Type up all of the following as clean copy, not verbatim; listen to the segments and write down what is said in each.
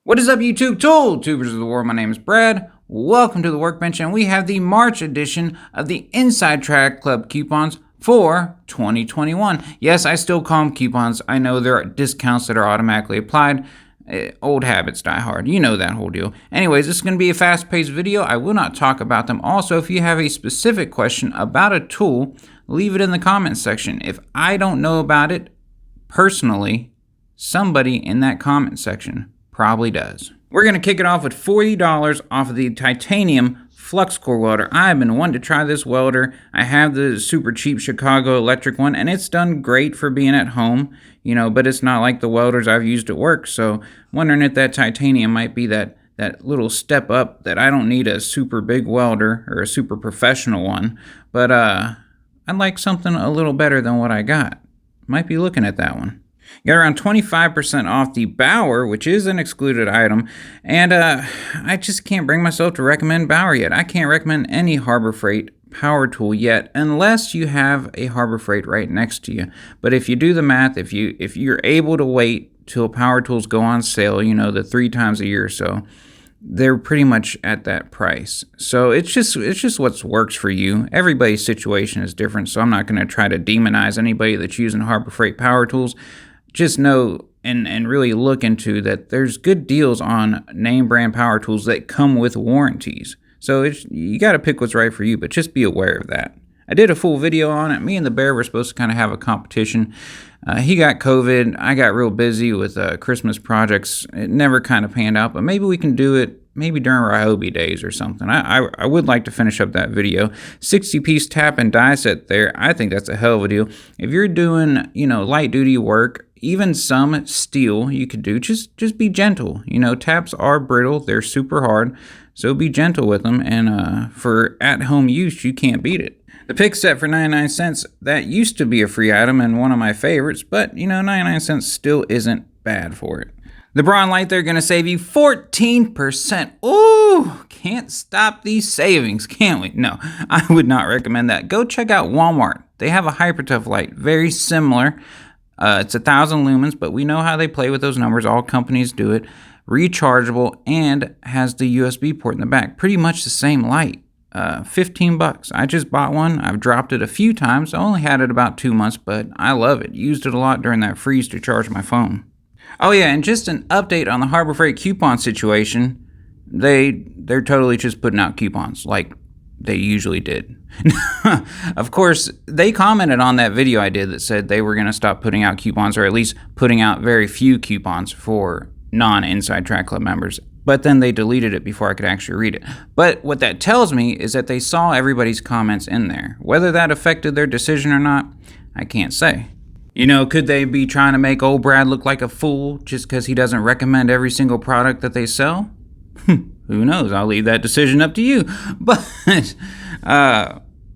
What is up, YouTube tool tubers of the world? My name is Brad. Welcome to the Workbench, and we have the March edition of the Inside Track Club coupons for 2021. Yes, I still call them coupons. I know there are discounts that are automatically applied. Old habits die hard. You know that whole deal. Anyways, this is going to be a fast-paced video. I will not talk about them. Also, if you have a specific question about a tool, leave it in the comments section. If I don't know about it personally, somebody in that comment section probably does. We're going to kick it off with $40 off of the titanium flux core welder. I've been wanting to try this welder. I have the super cheap Chicago electric one, and it's done great for being at home, but it's not like the welders I've used at work. So wondering if that titanium might be that little step up, that I don't need a super big welder or a super professional one, but I'd like something a little better than what I got. Might be looking at that one. Got around 25% off the Bauer, which is an excluded item, and I just can't bring myself to recommend Bauer yet. I can't recommend any Harbor Freight power tool yet, unless you have a Harbor Freight right next to you. But if you do the math, if you're able to wait till power tools go on sale, the 3 times a year or so, they're pretty much at that price. So it's just what works for you. Everybody's situation is different, so I'm not going to try to demonize anybody that's using Harbor Freight power tools. Just know and really look into that there's good deals on name brand power tools that come with warranties. So you got to pick what's right for you, but just be aware of that. I did a full video on it. Me and the Bear were supposed to kind of have a competition. He got COVID. I got real busy with Christmas projects. It never kind of panned out, but maybe we can do it maybe during Ryobi days or something. I would like to finish up that video. 60-piece tap and die set there. I think that's a hell of a deal. If you're doing, light duty work, even some steel you could do, just be gentle. Taps are brittle. They're super hard. So be gentle with them. And for at-home use, you can't beat it. The pick set for 99 cents, that used to be a free item and one of my favorites, but 99 cents still isn't bad for it. The Braun light, they're going to save you 14%. Ooh, can't stop these savings, can we? No, I would not recommend that. Go check out Walmart. They have a HyperTough light, very similar. It's 1,000 lumens, but we know how they play with those numbers. All companies do it. Rechargeable and has the USB port in the back. Pretty much the same light. $15. I just bought one. I've dropped it a few times. I only had it about 2 months, but I love it. Used it a lot during that freeze to charge my phone. Oh yeah, and just an update on the Harbor Freight coupon situation. They're totally just putting out coupons like they usually did. Of course, they commented on that video I did that said they were going to stop putting out coupons, or at least putting out very few coupons for non-Inside Track Club members. But then they deleted it before I could actually read it. But what that tells me is that they saw everybody's comments in there. Whether that affected their decision or not, I can't say. Could they be trying to make old Brad look like a fool just because he doesn't recommend every single product that they sell? Who knows? I'll leave that decision up to you. But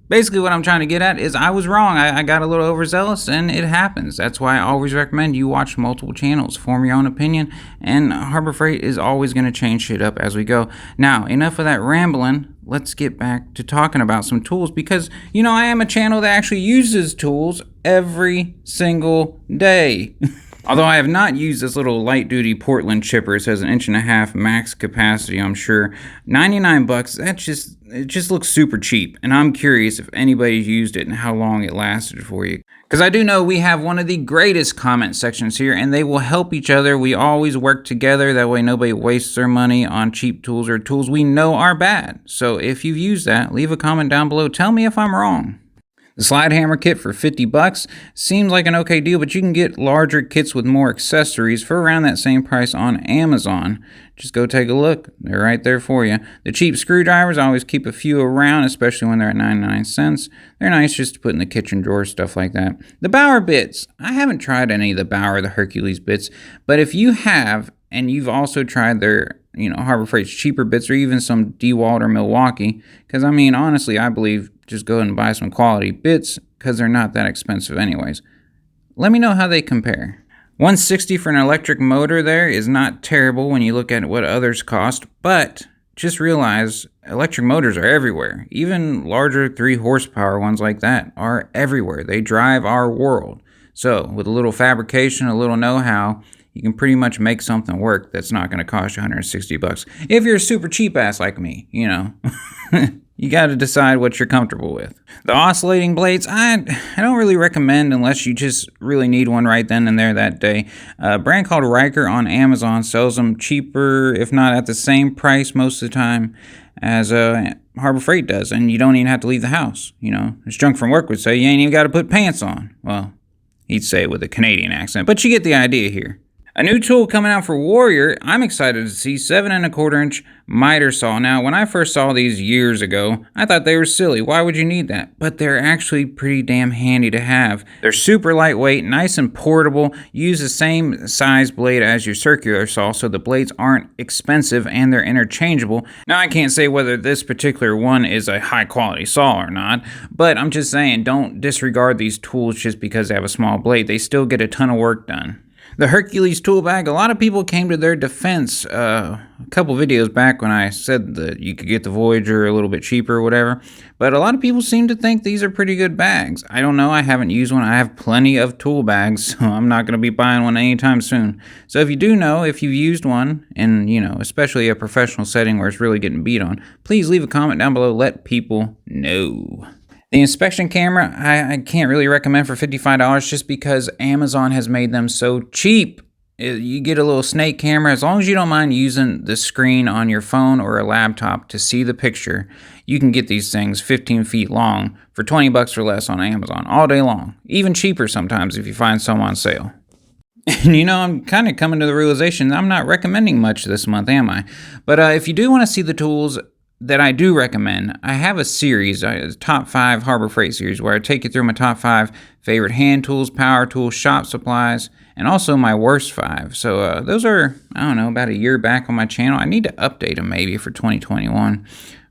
basically what I'm trying to get at is I was wrong. I got a little overzealous, and it happens. That's why I always recommend you watch multiple channels, form your own opinion, and Harbor Freight is always going to change shit up as we go. Now, enough of that rambling. Let's get back to talking about some tools, because, I am a channel that actually uses tools every single day. Although I have not used this little light-duty Portland chipper. It says 1.5 inch max capacity, I'm sure. 99 bucks, it just looks super cheap. And I'm curious if anybody's used it and how long it lasted for you. Because I do know we have one of the greatest comment sections here, and they will help each other. We always work together. That way nobody wastes their money on cheap tools or tools we know are bad. So if you've used that, leave a comment down below. Tell me if I'm wrong. The slide hammer kit for 50 bucks seems like an okay deal, but you can get larger kits with more accessories for around that same price on Amazon. Just go take a look. They're right there for you. The cheap screwdrivers, I always keep a few around, especially when they're at 99 cents. They're nice just to put in the kitchen drawer, stuff like that. The Bauer bits. I haven't tried any of the Bauer, the Hercules bits, but if you have, and you've also tried their Harbor Freight's cheaper bits, or even some DeWalt or Milwaukee, because honestly, I believe just go and buy some quality bits because they're not that expensive anyways. Let me know how they compare. $160 for an electric motor there is not terrible when you look at what others cost, but just realize electric motors are everywhere. Even larger 3 horsepower ones like that are everywhere. They drive our world. So with a little fabrication, a little know-how, you can pretty much make something work that's not going to cost you $160. If you're a super cheap ass like me, you know. You got to decide what you're comfortable with. The oscillating blades, I don't really recommend unless you just really need one right then and there that day. A brand called Riker on Amazon sells them cheaper, if not at the same price most of the time as Harbor Freight does, and you don't even have to leave the house. You know, as Drunk from Work would say, you ain't even got to put pants on. Well, he'd say it with a Canadian accent, but you get the idea here. A new tool coming out for Warrior, I'm excited to see, 7 1/4 inch miter saw. Now, when I first saw these years ago, I thought they were silly. Why would you need that? But they're actually pretty damn handy to have. They're super lightweight, nice and portable, use the same size blade as your circular saw, so the blades aren't expensive and they're interchangeable. Now, I can't say whether this particular one is a high quality saw or not, but I'm just saying, don't disregard these tools just because they have a small blade. They still get a ton of work done. The Hercules tool bag, a lot of people came to their defense a couple videos back when I said that you could get the Voyager a little bit cheaper or whatever, but a lot of people seem to think these are pretty good bags. I don't know, I haven't used one. I have plenty of tool bags, so I'm not going to be buying one anytime soon. So if you do know, if you've used one in, you know, especially a professional setting where it's really getting beat on, please leave a comment down below, let people know. The inspection camera, I can't really recommend for $55 just because Amazon has made them so cheap. You get a little snake camera, as long as you don't mind using the screen on your phone or a laptop to see the picture, you can get these things 15 feet long for $20 or less on Amazon all day long. Even cheaper sometimes if you find some on sale. And you know, I'm kind of coming to the realization I'm not recommending much this month, am I? But if you do want to see the tools that I do recommend, I have a series, a top 5 Harbor Freight series, where I take you through my top 5 favorite hand tools, power tools, shop supplies, and also my worst 5. So those are, I don't know, about a year back on my channel. I need to update them maybe for 2021.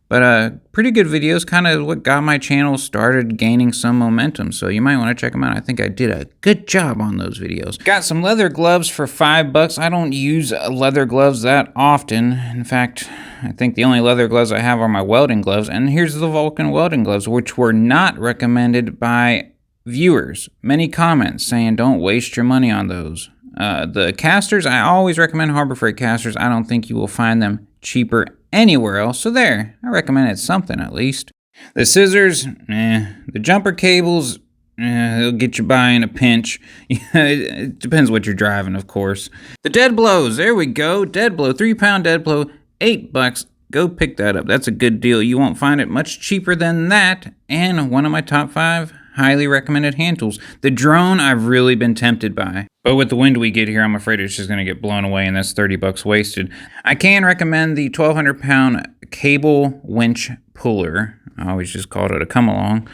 But pretty good videos, kind of what got my channel started gaining some momentum. So you might want to check them out. I think I did a good job on those videos. Got some leather gloves for $5. I don't use leather gloves that often. In fact, I think the only leather gloves I have are my welding gloves. And here's the Vulcan welding gloves, which were not recommended by viewers. Many comments saying don't waste your money on those. The casters, I always recommend Harbor Freight casters. I don't think you will find them cheaper anywhere else. So there, I recommend it's something at least. The scissors, the jumper cables, they'll get you by in a pinch. It depends what you're driving, of course. The dead blows, there we go. Dead blow, 3-pound dead blow, $8. Go pick that up. That's a good deal. You won't find it much cheaper than that. And one of my top 5 highly recommended hand tools. The drone, I've really been tempted by. But with the wind we get here, I'm afraid it's just going to get blown away, and that's $30 wasted. I can recommend the 1,200-pound cable winch puller. I always just called it a come-along,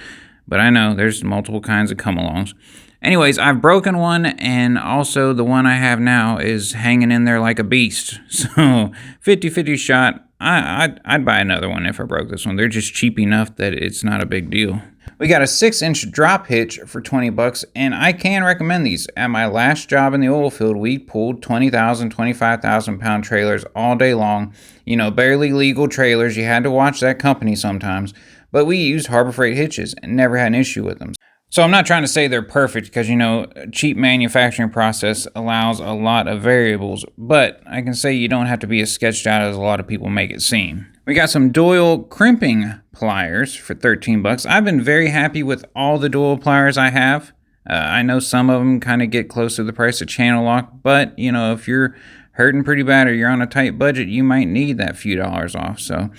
but I know there's multiple kinds of come-alongs. Anyways, I've broken one, and also the one I have now is hanging in there like a beast. So 50-50 shot. I'd buy another one if I broke this one. They're just cheap enough that it's not a big deal. We got a 6-inch drop hitch for $20, and I can recommend these. At my last job in the oil field, we pulled 20,000, 25,000 pound trailers all day long. You know, barely legal trailers. You had to watch that company sometimes. But we used Harbor Freight hitches and never had an issue with them. So I'm not trying to say they're perfect because, you know, a cheap manufacturing process allows a lot of variables. But I can say you don't have to be as sketched out as a lot of people make it seem. We got some Doyle crimping pliers for $13. I've been very happy with all the Doyle pliers I have. I know some of them kind of get close to the price of channel lock, but, you know, if you're hurting pretty bad or you're on a tight budget, you might need that few dollars off. So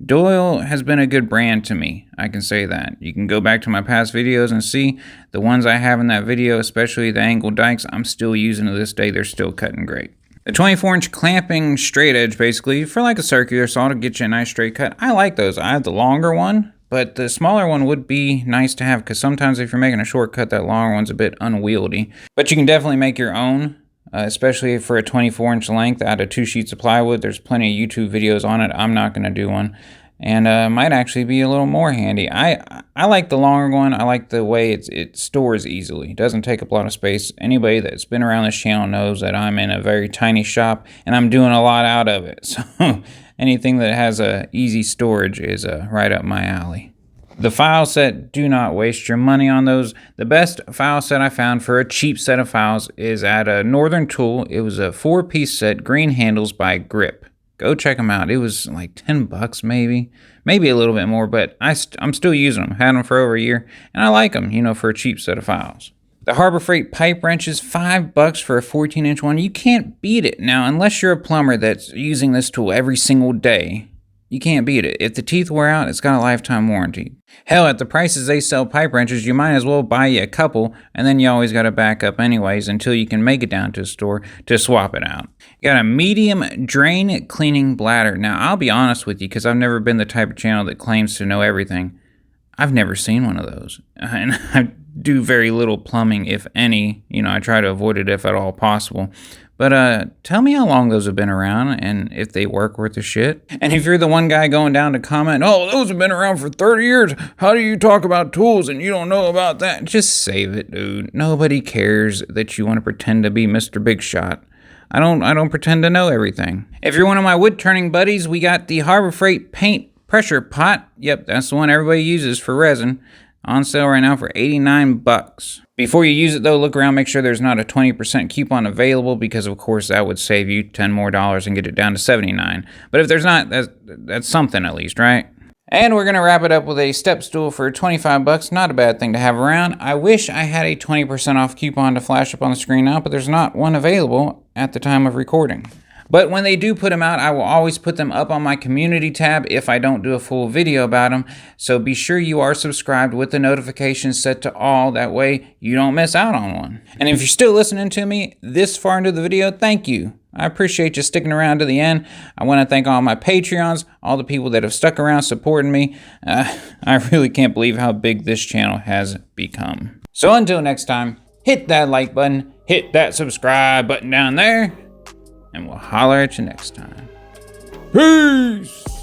Doyle has been a good brand to me. I can say that. You can go back to my past videos and see the ones I have in that video, especially the angled dikes, I'm still using to this day. They're still cutting great. The 24-inch clamping straight edge, basically, for like a circular saw to get you a nice straight cut. I like those. I have the longer one, but the smaller one would be nice to have because sometimes if you're making a shortcut, that longer one's a bit unwieldy. But you can definitely make your own. Especially for a 24-inch length out of 2 sheets of plywood. There's plenty of YouTube videos on it. I'm not going to do one. And might actually be a little more handy. I like the longer one. I like the way it stores easily. It doesn't take up a lot of space. Anybody that's been around this channel knows that I'm in a very tiny shop and I'm doing a lot out of it. So anything that has easy storage is right up my alley. The file set, do not waste your money on those. The best file set I found for a cheap set of files is at a Northern Tool. It was a 4-piece set, green handles by Grip. Go check them out. It was like 10 bucks maybe a little bit more, but I'm still using them. Had them for over a year, and I like them, you know, for a cheap set of files. The Harbor Freight pipe wrenches, 5 bucks for a 14-inch one. You can't beat it. Now, unless you're a plumber that's using this tool every single day, you can't beat it. If the teeth wear out, it's got a lifetime warranty. Hell, at the prices they sell pipe wrenches, you might as well buy you a couple, and then you always got to back up anyways until you can make it down to a store to swap it out. You got a medium drain cleaning bladder. Now, I'll be honest with you, because I've never been the type of channel that claims to know everything. I've never seen one of those. And I do very little plumbing, if any. You know, I try to avoid it if at all possible. But tell me how long those have been around and if they work worth a shit. And if you're the one guy going down to comment, oh, those have been around for 30 years. How do you talk about tools and you don't know about that? Just save it, dude. Nobody cares that you want to pretend to be Mr. Big Shot. I don't pretend to know everything. If you're one of my wood turning buddies, we got the Harbor Freight paint pressure pot. Yep, that's the one everybody uses for resin. On sale right now for 89 bucks. Before you use it though, look around, make sure there's not a 20% coupon available, because of course that would save you $10 more and get it down to 79. But if there's not, that's something at least, right? And we're gonna wrap it up with a step stool for 25 bucks. Not a bad thing to have around. I wish I had a 20% off coupon to flash up on the screen now, but there's not one available at the time of recording. But when they do put them out, I will always put them up on my community tab if I don't do a full video about them. So be sure you are subscribed with the notifications set to all. That way you don't miss out on one. And if you're still listening to me this far into the video, thank you. I appreciate you sticking around to the end. I want to thank all my Patreons, all the people that have stuck around supporting me. I really can't believe how big this channel has become. So until next time, hit that like button, hit that subscribe button down there, and we'll holler at you next time. Peace!